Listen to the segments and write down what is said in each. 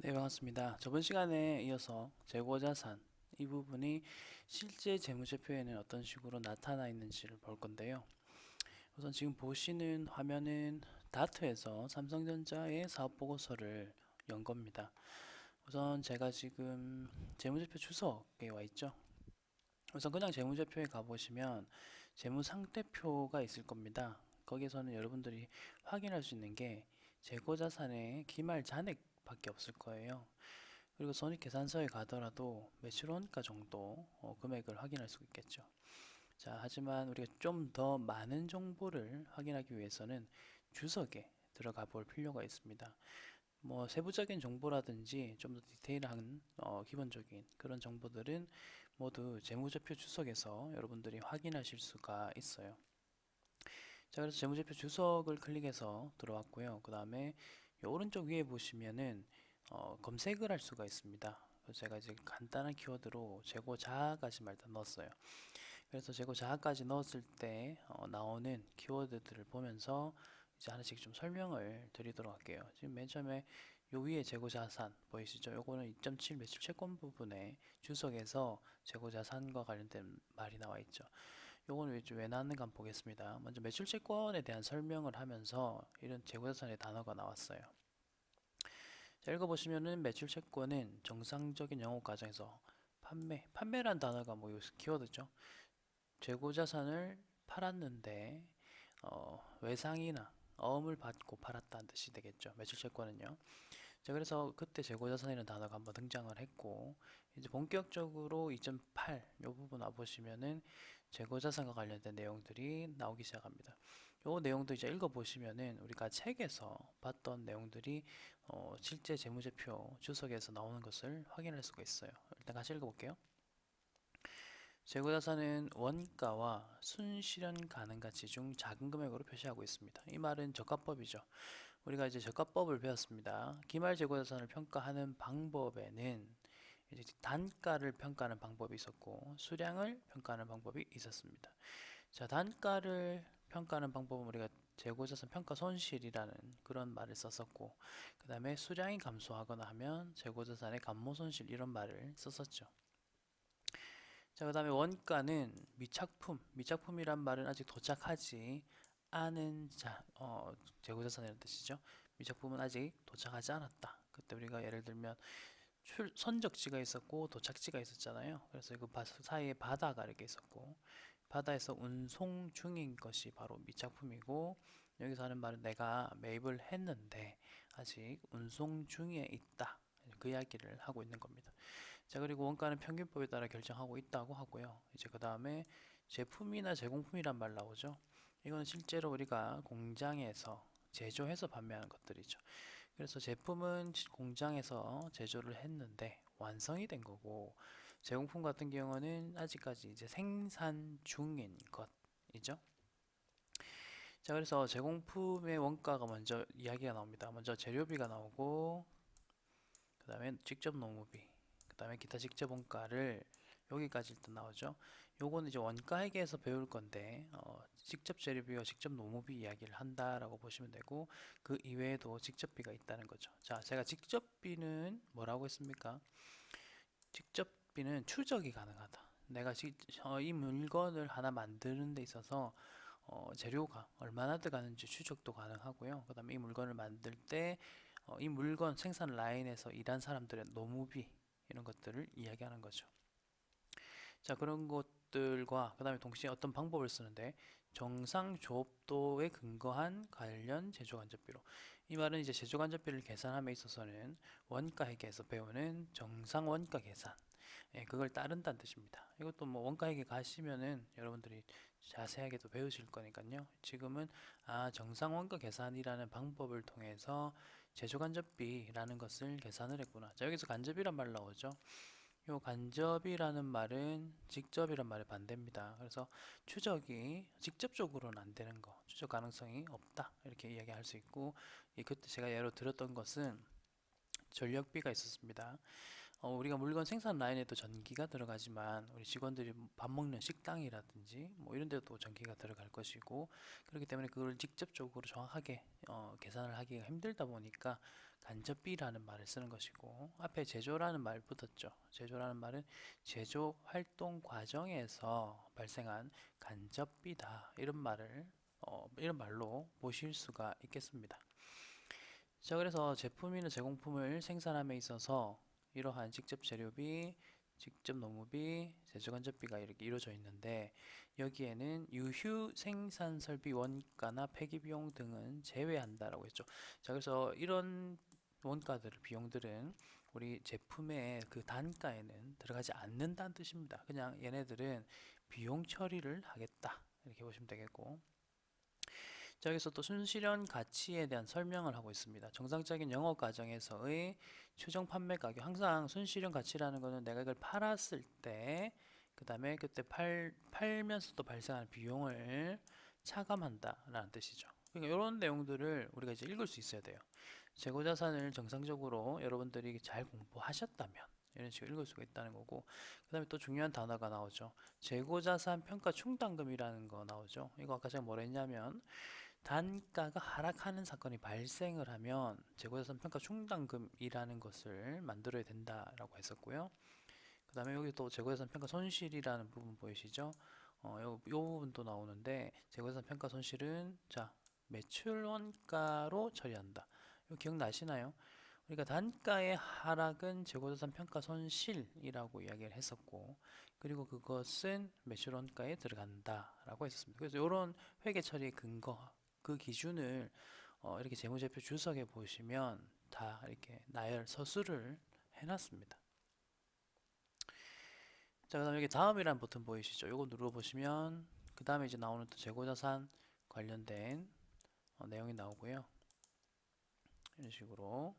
네, 반갑습니다. 저번 시간에 이어서 재고자산 이 부분이 실제 재무제표에는 어떤 식으로 나타나 있는지를 볼 건데요. 우선 지금 보시는 화면은 다트에서 삼성전자의 사업보고서를 연 겁니다. 우선 제가 지금 재무제표 주석에 와 있죠. 우선 그냥 재무제표에 가보시면 재무상태표가 있을 겁니다. 거기에서는 여러분들이 확인할 수 있는 게 재고자산의 기말 잔액밖에 없을 거예요. 그리고 손익계산서에 가더라도 매출원가 정도 금액을 확인할 수 있겠죠. 자, 하지만 우리가 좀 더 많은 정보를 확인하기 위해서는 주석에 들어가 볼 필요가 있습니다. 뭐 세부적인 정보라든지 좀 더 디테일한 기본적인 그런 정보들은 모두 재무제표 주석에서 여러분들이 확인하실 수가 있어요. 자, 그래서 재무제표 주석을 클릭해서 들어왔고요. 그 다음에 오른쪽 위에 보시면은 검색을 할 수가 있습니다. 그래서 제가 이제 간단한 키워드로 재고 자아까지만 일단 넣었어요. 그래서 재고 자아까지 넣었을 때 나오는 키워드들을 보면서 이제 하나씩 좀 설명을 드리도록 할게요. 지금 맨 처음에 요 위에 재고 자산 보이시죠? 요거는 2.7 매출 채권 부분에 주석에서 재고 자산과 관련된 말이 나와 있죠. 요거는 왜 나왔는가 한번 보겠습니다. 먼저 매출 채권에 대한 설명을 하면서 이런 재고 자산의 단어가 나왔어요. 자, 읽어보시면은 매출 채권은 정상적인 영업 과정에서 판매란 단어가 뭐 키워드죠. 재고 자산을 팔았는데 외상이나 어음을 받고 팔았다는 뜻이 되겠죠. 매출 채권은요. 자, 그래서 그때 재고 자산이라는 단어가 한번 등장을 했고 이제 본격적으로 2.8 요 부분 와보시면은 재고 자산과 관련된 내용들이 나오기 시작합니다. 요 내용도 이제 읽어보시면은 우리가 책에서 봤던 내용들이 실제 재무제표 주석에서 나오는 것을 확인할 수가 있어요. 일단 같이 읽어볼게요. 재고자산은 원가와 순실현 가능 가치 중 작은 금액으로 표시하고 있습니다. 이 말은 저가법이죠. 우리가 이제 저가법을 배웠습니다. 기말 재고자산을 평가하는 방법에는 이제 단가를 평가하는 방법이 있었고 수량을 평가하는 방법이 있었습니다. 자, 단가를 평가하는 방법은 우리가 재고자산 평가 손실이라는 그런 말을 썼었고 그 다음에 수량이 감소하거나 하면 재고자산의 감모 손실 이런 말을 썼었죠. 자, 그 다음에 원가는 미착품이란 말은 아직 도착하지 않은 재고자산이라는 뜻이죠. 미착품은 아직 도착하지 않았다. 그때 우리가 예를 들면 선적지가 있었고 도착지가 있었잖아요. 그래서 그 사이에 바다가 이렇게 있었고 바다에서 운송 중인 것이 바로 미착품이고 여기서 하는 말은 내가 매입을 했는데 아직 운송 중에 있다. 그 이야기를 하고 있는 겁니다. 자, 그리고 원가는 평균법에 따라 결정하고 있다고 하고요. 이제 그 다음에 제품이나 제공품이란 말 나오죠. 이거는 실제로 우리가 공장에서 제조해서 판매하는 것들이죠. 그래서 제품은 공장에서 제조를 했는데 완성이 된 거고 제공품 같은 경우는 아직까지 이제 생산 중인 것이죠. 자, 그래서 제공품의 원가가 먼저 이야기가 나옵니다. 먼저 재료비가 나오고 그 다음에 직접 노무비 그 다음에 기타 직접 원가를 여기까지 일단 나오죠. 요거는 이제 원가회계에서 배울 건데 직접 재료비와 직접 노무비 이야기를 한다라고 보시면 되고 그 이외에도 직접비가 있다는 거죠. 자, 제가 직접비는 뭐라고 했습니까? 직접비는 추적이 가능하다. 내가 이 물건을 하나 만드는 데 있어서 재료가 얼마나 들어가는지 추적도 가능하고요. 그 다음에 이 물건을 만들 때 이 물건 생산 라인에서 일한 사람들의 노무비 이런 것들을 이야기하는 거죠. 자, 그런 것들과 그 다음에 동시에 어떤 방법을 쓰는데 정상 조업도에 근거한 관련 제조간접비로 이 말은 이제 제조간접비를 계산함에 있어서는 원가회계에서 배우는 정상 원가 계산 그걸 따른다는 뜻입니다. 이것도 뭐 원가회계 가시면은 여러분들이 자세하게 또 배우실 거니까요. 지금은 정상 원가 계산이라는 방법을 통해서 제조간접비라는 것을 계산을 했구나. 자, 여기서 간접이란 말 나오죠. 요 간접이라는 말은 직접이란 말의 반대입니다. 그래서 추적이 직접적으로는 안 되는 거, 추적 가능성이 없다. 이렇게 이야기할 수 있고, 그때 제가 예로 들었던 것은 전력비가 있었습니다. 우리가 물건 생산 라인에도 전기가 들어가지만 우리 직원들이 밥 먹는 식당이라든지 뭐 이런 데도 전기가 들어갈 것이고, 그렇기 때문에 그걸 직접적으로 정확하게 계산을 하기가 힘들다 보니까 간접비라는 말을 쓰는 것이고, 앞에 제조라는 말 붙었죠. 제조라는 말은 제조 활동 과정에서 발생한 간접비다, 이런 말로 보실 수가 있겠습니다. 자, 그래서 제품이나 제공품을 생산함에 있어서 이러한 직접 재료비, 직접 노무비, 제조간접비가 이렇게 이루어져 있는데, 여기에는 유휴 생산 설비 원가나 폐기 비용 등은 제외한다라고 했죠. 자, 그래서 이런 원가들, 비용들은 우리 제품의 그 단가에는 들어가지 않는다는 뜻입니다. 그냥 얘네들은 비용 처리를 하겠다, 이렇게 보시면 되겠고, 자, 여기서 또 순실현 가치에 대한 설명을 하고 있습니다. 정상적인 영업 과정에서의 최종 판매 가격. 항상 순실현 가치라는 거는 내가 이걸 팔았을 때, 그 다음에 그때 팔면서 또 발생하는 비용을 차감한다라는 뜻이죠. 그러니까 이런 내용들을 우리가 이제 읽을 수 있어야 돼요. 재고자산을 정상적으로 여러분들이 잘 공부하셨다면 이런 식으로 읽을 수가 있다는 거고, 그 다음에 또 중요한 단어가 나오죠. 재고자산 평가 충당금이라는 거 나오죠. 이거 아까 제가 뭐라 했냐면, 단가가 하락하는 사건이 발생을 하면 재고자산 평가 충당금이라는 것을 만들어야 된다라고 했었고요. 그 다음에 여기 또 재고자산 평가 손실이라는 부분 보이시죠? 요 부분도 나오는데, 재고자산 평가 손실은 자, 매출 원가로 처리한다. 이거 기억나시나요? 그러니까 단가의 하락은 재고자산 평가 손실이라고 이야기를 했었고, 그리고 그것은 매출 원가에 들어간다라고 했었습니다. 그래서 이런 회계 처리의 근거, 그 기준을 이렇게 재무제표 주석에 보시면 다 이렇게 나열 서술을 해놨습니다. 자, 그다음 여기 다음이라는 버튼 보이시죠? 이거 눌러보시면 그 다음에 이제 나오는 또 재고자산 관련된 내용이 나오고요. 이런 식으로.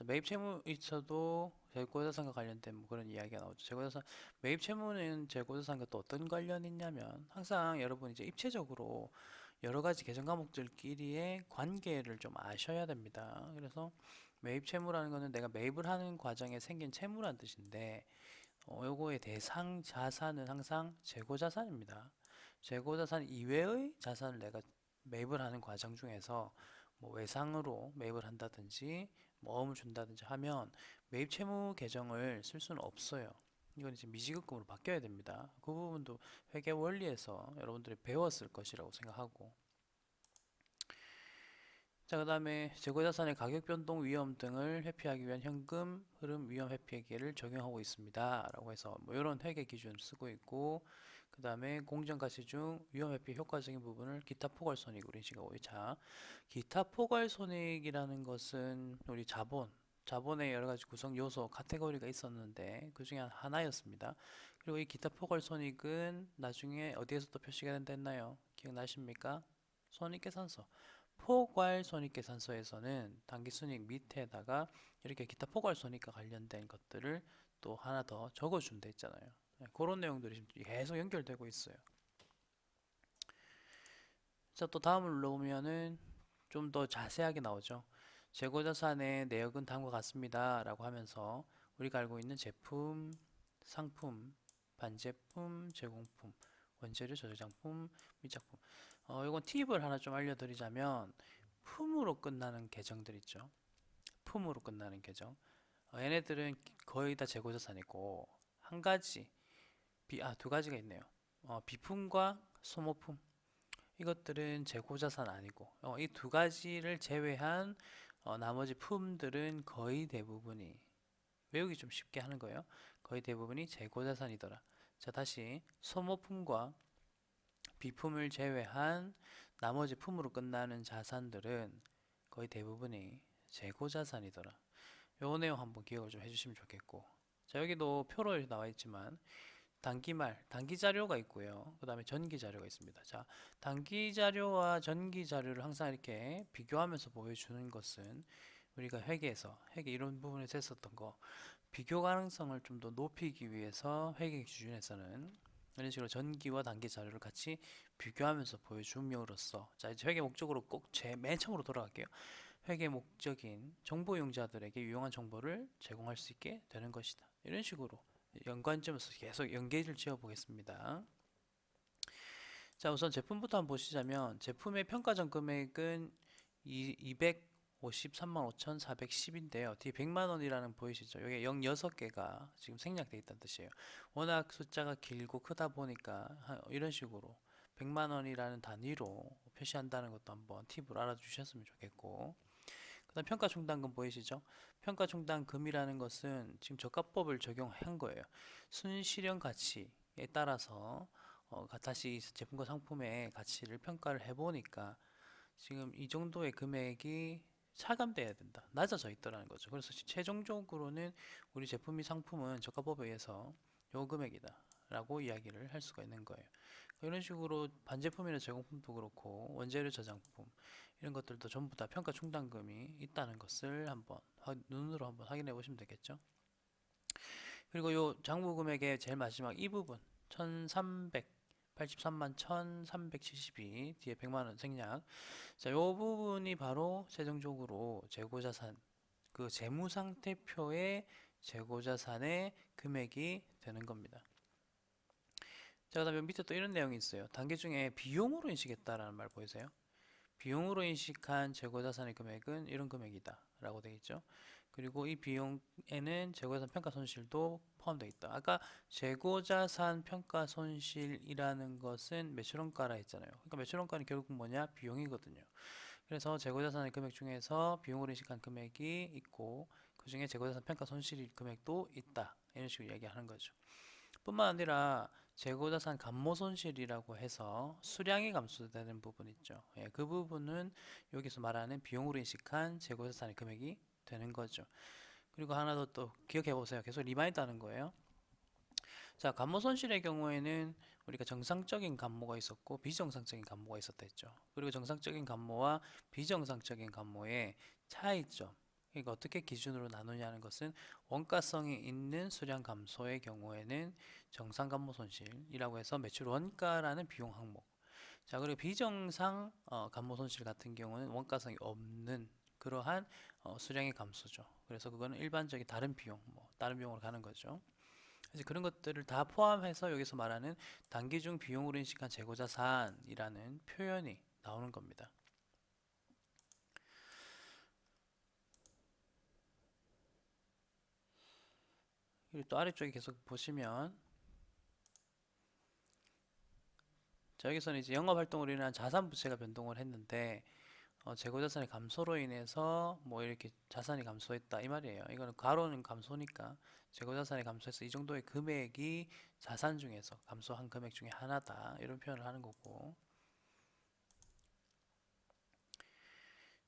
매입 채무 있어도 재고자산과 관련된 뭐 그런 이야기가 나오죠. 매입 채무는 재고자산과 또 어떤 관련이 있냐면, 항상 여러분 이제 입체적으로 여러 가지 계정 과목들끼리의 관계를 좀 아셔야 됩니다. 그래서 매입 채무라는 거는 내가 매입을 하는 과정에 생긴 채무란 뜻인데, 요거의 대상 자산은 항상 재고자산입니다. 재고자산 이외의 자산을 내가 매입을 하는 과정 중에서 뭐 외상으로 매입을 한다든지 뭐 어음을 준다든지 하면 매입 채무 계정을 쓸 수는 없어요. 이건 이제 미지급금으로 바뀌어야 됩니다. 그 부분도 회계 원리에서 여러분들이 배웠을 것이라고 생각하고, 자, 그 다음에 재고자산의 가격 변동 위험 등을 회피하기 위한 현금 흐름 위험 회피계를 적용하고 있습니다 라고 해서 뭐 이런 회계 기준을 쓰고 있고, 그 다음에 공정가치 중 위험 회피 효과적인 부분을 기타 포괄손익으로 인식하고, 자, 기타 포괄손익이라는 것은 우리 자본의 여러 가지 구성 요소 카테고리가 있었는데 그 중에 하나였습니다. 그리고 이 기타 포괄손익은 나중에 어디에서 또 표시가 됐나요? 기억나십니까? 손익계산서. 포괄손익계산서에서는 당기순이익 밑에다가 이렇게 기타 포괄손익과 관련된 것들을 또 하나 더 적어준 데 있잖아요. 네, 그런 내용들이 지금 계속 연결되고 있어요. 자, 또 다음을 눌러보면은 좀 더 자세하게 나오죠. 재고자산의 내역은 다음과 같습니다 라고 하면서 우리가 알고 있는 제품, 상품, 반제품, 제공품, 원재료, 저작품, 미작품. 이건 팁을 하나 좀 알려드리자면, 품으로 끝나는 계정들 있죠. 품으로 끝나는 계정. 얘네들은 거의 다 재고자산이고, 한 가지, 두 가지가 있네요. 비품과 소모품. 이것들은 재고자산 아니고, 이 두 가지를 제외한 나머지 품들은 거의 대부분이, 외우기 좀 쉽게 하는 거예요. 거의 대부분이 재고자산이더라. 자, 다시 소모품과 비품을 제외한 나머지 품으로 끝나는 자산들은 거의 대부분이 재고자산이더라. 요 내용 한번 기억을 좀 해주시면 좋겠고, 자, 여기도 표로 이렇게 나와 있지만 단기 자료가 있고요. 그 다음에 전기 자료가 있습니다. 자, 단기 자료와 전기 자료를 항상 이렇게 비교하면서 보여주는 것은 우리가 회계 이런 부분에서 했었던 거, 비교 가능성을 좀 더 높이기 위해서 회계 기준에서는 이런 식으로 전기와 단기 자료를 같이 비교하면서 보여줌으로써, 자, 이제 회계 목적으로 꼭 맨 처음으로 돌아갈게요. 회계 목적인 정보 이용자들에게 유용한 정보를 제공할 수 있게 되는 것이다. 이런 식으로 연관점에서 계속 연계를 지어 보겠습니다. 자, 우선 제품부터 한번 보시자면 제품의 평가전 금액은 253만 5,410인데요. 뒤에 100만 원이라는 보이시죠? 여기 0 6개가 지금 생략되어 있다는 뜻이에요. 워낙 숫자가 길고 크다 보니까 이런 식으로 100만 원이라는 단위로 표시한다는 것도 한번 팁으로 알아주셨으면 좋겠고, 그다음 평가 충당금 보이시죠? 평가 충당금이라는 것은 지금 저가법을 적용한 거예요. 순실현 가치에 따라서 다시 제품과 상품의 가치를 평가를 해보니까 지금 이 정도의 금액이 차감돼야 된다, 낮아져 있더라는 거죠. 그래서 최종적으로는 우리 제품이 상품은 저가법에 의해서 요 금액이다 라고 이야기를 할 수가 있는 거예요. 이런 식으로 반제품이나 제공품도 그렇고 원재료 저장품 이런 것들도 전부 다 평가 충당금이 있다는 것을 한번 눈으로 한번 확인해 보시면 되겠죠. 그리고 요 장부 금액의 제일 마지막 이 부분 1383만 1372 뒤에 100만원 생략. 자, 요 부분이 바로 최종적으로 재고자산, 그 재무상태표의 재고자산의 금액이 되는 겁니다. 자, 그다음에 밑에 또 이런 내용이 있어요. 단계 중에 비용으로 인식했다라는 말 보이세요? 비용으로 인식한 재고자산의 금액은 이런 금액이다 라고 되어 있죠. 그리고 이 비용에는 재고자산 평가 손실도 포함되어 있다. 아까 재고자산 평가 손실이라는 것은 매출원가라 했잖아요. 그러니까 매출원가는 결국 뭐냐? 비용이거든요. 그래서 재고자산의 금액 중에서 비용으로 인식한 금액이 있고, 그 중에 재고자산 평가 손실 금액도 있다, 이런 식으로 이야기하는 거죠. 뿐만 아니라 재고자산 감모손실이라고 해서 수량이 감소되는 부분 있죠. 예, 그 부분은 여기서 말하는 비용으로 인식한 재고자산의 금액이 되는 거죠. 그리고 하나 더 또 기억해 보세요. 계속 리마인드 하는 거예요. 자, 감모손실의 경우에는 우리가 정상적인 감모가 있었고 비정상적인 감모가 있었다 했죠. 그리고 정상적인 감모와 비정상적인 감모의 차이점, 그러니까 어떻게 기준으로 나누냐는 것은 원가성이 있는 수량 감소의 경우에는 정상 감모 손실이라고 해서 매출 원가라는 비용 항목. 자, 그리고 비정상 감모 손실 같은 경우는 원가성이 없는 그러한 수량의 감소죠. 그래서 그거는 일반적인 다른 비용, 다른 비용으로 가는 거죠. 이제 그런 것들을 다 포함해서 여기서 말하는 단기 중 비용으로 인식한 재고자산이라는 표현이 나오는 겁니다. 그리고 또 아래쪽에 계속 보시면, 자, 여기서는 이제 영업활동으로 인한 자산 부채가 변동을 했는데 재고자산의 감소로 인해서 뭐 이렇게 자산이 감소했다 이 말이에요. 이거는 가로는 감소니까 재고자산이 감소해서 이 정도의 금액이 자산 중에서 감소한 금액 중에 하나다, 이런 표현을 하는 거고,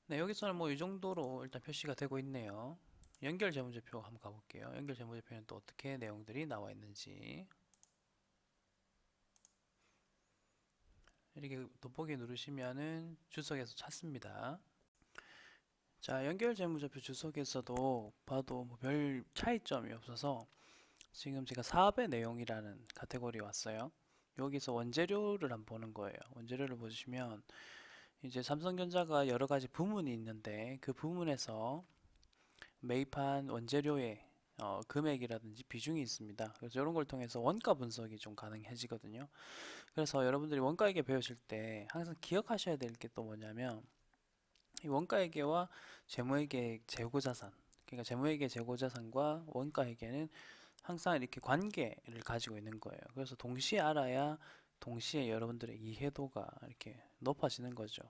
네, 여기서는 뭐 이 정도로 일단 표시가 되고 있네요. 연결 재무제표 한번 가볼게요. 연결 재무제표는 또 어떻게 내용들이 나와 있는지. 이렇게 돋보기 누르시면은 주석에서 찾습니다. 자, 연결 재무제표 주석에서도 봐도 뭐 별 차이점이 없어서 지금 제가 사업의 내용이라는 카테고리에 왔어요. 여기서 원재료를 한번 보는 거예요. 원재료를 보시면 이제 삼성전자가 여러 가지 부문이 있는데 그 부문에서 매입한 원재료의 금액이라든지 비중이 있습니다. 그래서 이런 걸 통해서 원가 분석이 좀 가능해지거든요. 그래서 여러분들이 원가회계 배우실 때 항상 기억하셔야 될 게 또 뭐냐면, 이 원가회계와 재무회계 재고자산, 그러니까 재무회계 재고자산과 원가회계는 항상 이렇게 관계를 가지고 있는 거예요. 그래서 동시에 알아야 동시에 여러분들의 이해도가 이렇게 높아지는 거죠.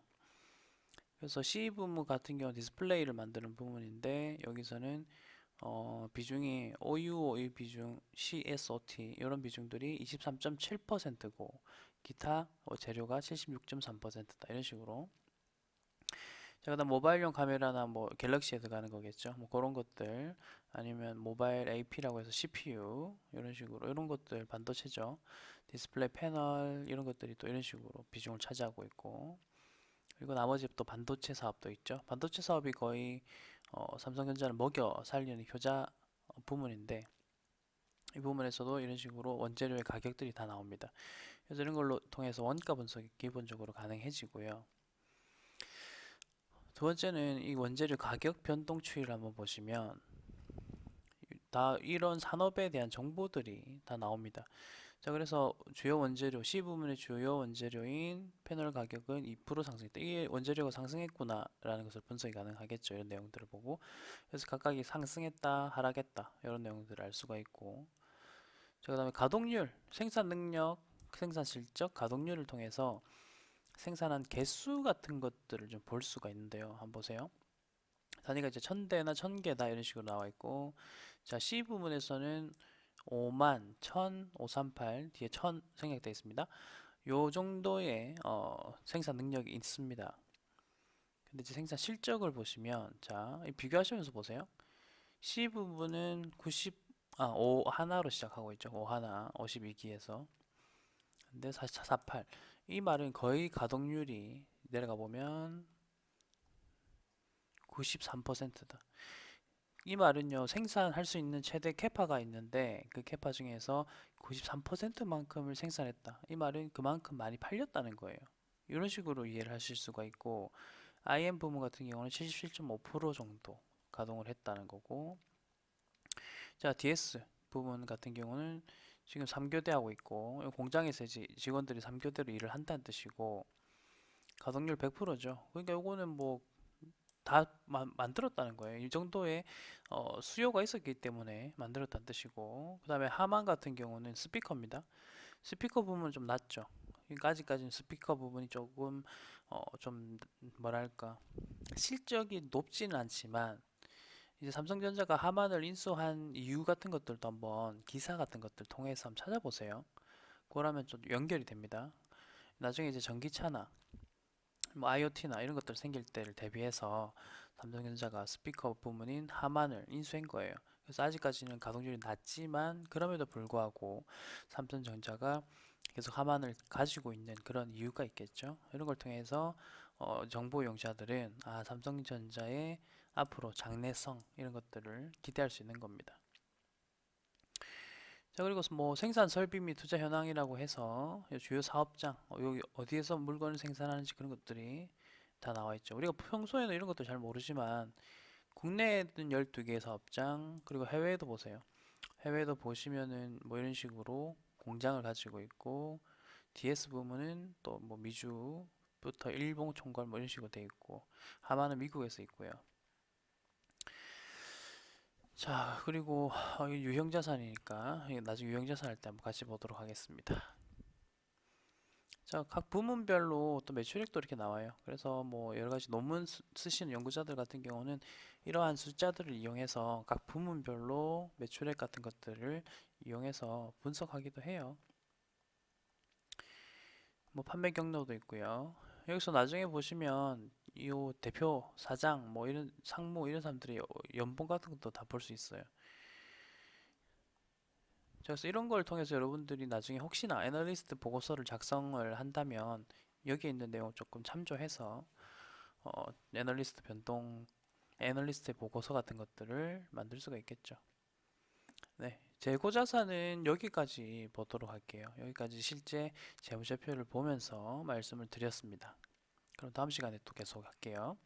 그래서 C 부문 같은 경우 디스플레이를 만드는 부분인데 여기서는 비중이 OU, OE 비중, CSOT 이런 비중들이 23.7%고 기타 재료가 76.3%다, 이런 식으로. 자, 그다음 모바일용 카메라나 뭐 갤럭시에 들어가는 거겠죠. 뭐 그런 것들, 아니면 모바일 AP라고 해서 CPU 이런 식으로, 이런 것들 반도체죠. 디스플레이 패널 이런 것들이 또 이런 식으로 비중을 차지하고 있고, 그리고 나머지 또 반도체 사업도 있죠. 반도체 사업이 거의 삼성전자를 먹여 살리는 효자 부문인데, 이 부분에서도 이런 식으로 원재료의 가격들이 다 나옵니다. 그래서 이런 걸로 통해서 원가 분석이 기본적으로 가능해지고요. 두 번째는 이 원재료 가격 변동 추이를 한번 보시면 다 이런 산업에 대한 정보들이 다 나옵니다. 자, 그래서 주요 원재료, C 부문의 주요 원재료인 패널 가격은 2% 상승했다. 이게 원재료가 상승했구나라는 것을 분석이 가능하겠죠. 이런 내용들을 보고. 그래서 각각이 상승했다, 하락했다. 이런 내용들을 알 수가 있고. 자, 그다음에 가동률, 생산 능력, 생산 실적, 가동률을 통해서 생산한 개수 같은 것들을 좀 볼 수가 있는데요. 한번 보세요. 단위가 이제 1000대나 1000개다 이런 식으로 나와 있고, 자, C 부분에서는 5만, 1000, 538 뒤에 1000 생략되어 있습니다. 요 정도의 생산 능력이 있습니다. 근데 이제 생산 실적을 보시면, 자, 비교하시면서 보세요. C 부분은 5 하나로 시작하고 있죠. 5 하나, 52기에서. 근데 48. 이 말은 거의 가동률이 내려가 보면 93%다. 이 말은요, 생산할 수 있는 최대 캐파가 있는데 그 캐파 중에서 93%만큼을 생산했다. 이 말은 그만큼 많이 팔렸다는 거예요. 이런 식으로 이해를 하실 수가 있고, IM 부문 같은 경우는 77.5% 정도 가동을 했다는 거고, 자, DS 부분 같은 경우는 지금 3교대 하고 있고, 공장에서 이제 직원들이 3교대로 일을 한다는 뜻이고, 가동률 100%죠. 그러니까 요거는 뭐 다 만들었다는 거예요. 이 정도의 수요가 있었기 때문에 만들었다는 뜻이고, 그 다음에 하만 같은 경우는 스피커입니다. 스피커 부분은 좀 낮죠. 그러니까 아직까지는 스피커 부분이 조금 좀 뭐랄까 실적이 높지는 않지만, 이제 삼성전자가 하만을 인수한 이유 같은 것들도 한번 기사 같은 것들 통해서 한번 찾아보세요. 그러면 좀 연결이 됩니다. 나중에 이제 전기차나 뭐 IoT나 이런 것들 생길 때를 대비해서 삼성전자가 스피커 부문인 하만을 인수한 거예요. 그래서 아직까지는 가동률이 낮지만 그럼에도 불구하고 삼성전자가 계속 하만을 가지고 있는 그런 이유가 있겠죠. 이런 걸 통해서 정보 이용자들은 삼성전자의 앞으로 장래성 이런 것들을 기대할 수 있는 겁니다. 자, 그리고 뭐 생산 설비 및 투자 현황이라고 해서 주요 사업장, 여기 어디에서 물건을 생산하는지 그런 것들이 다 나와 있죠. 우리가 평소에는 이런 것들 잘 모르지만 국내에는 12개의 사업장, 그리고 해외에도 보세요. 해외에도 보시면은 뭐 이런 식으로 공장을 가지고 있고, DS 부문은 또 뭐 미주부터 일본 총괄 뭐 이런 식으로 돼 있고, 하마는 미국에서 있고요. 자, 그리고 이 유형자산이니까 나중에 유형자산 할 때 한번 같이 보도록 하겠습니다. 자, 각 부문별로 또 매출액도 이렇게 나와요. 그래서 뭐 여러 가지 논문 쓰시는 연구자들 같은 경우는 이러한 숫자들을 이용해서 각 부문별로 매출액 같은 것들을 이용해서 분석하기도 해요. 뭐 판매 경로도 있고요. 여기서 나중에 보시면 이 대표, 사장, 뭐 이런 상무 이런 사람들의 연봉 같은 것도 다 볼 수 있어요. 그래서 이런 걸 통해서 여러분들이 나중에 혹시나 애널리스트 보고서를 작성을 한다면 여기에 있는 내용 조금 참조해서 애널리스트 변동, 애널리스트의 보고서 같은 것들을 만들 수가 있겠죠. 네, 재고자산은 여기까지 보도록 할게요. 여기까지 실제 재무제표를 보면서 말씀을 드렸습니다. 그럼 다음 시간에 또 계속 할게요.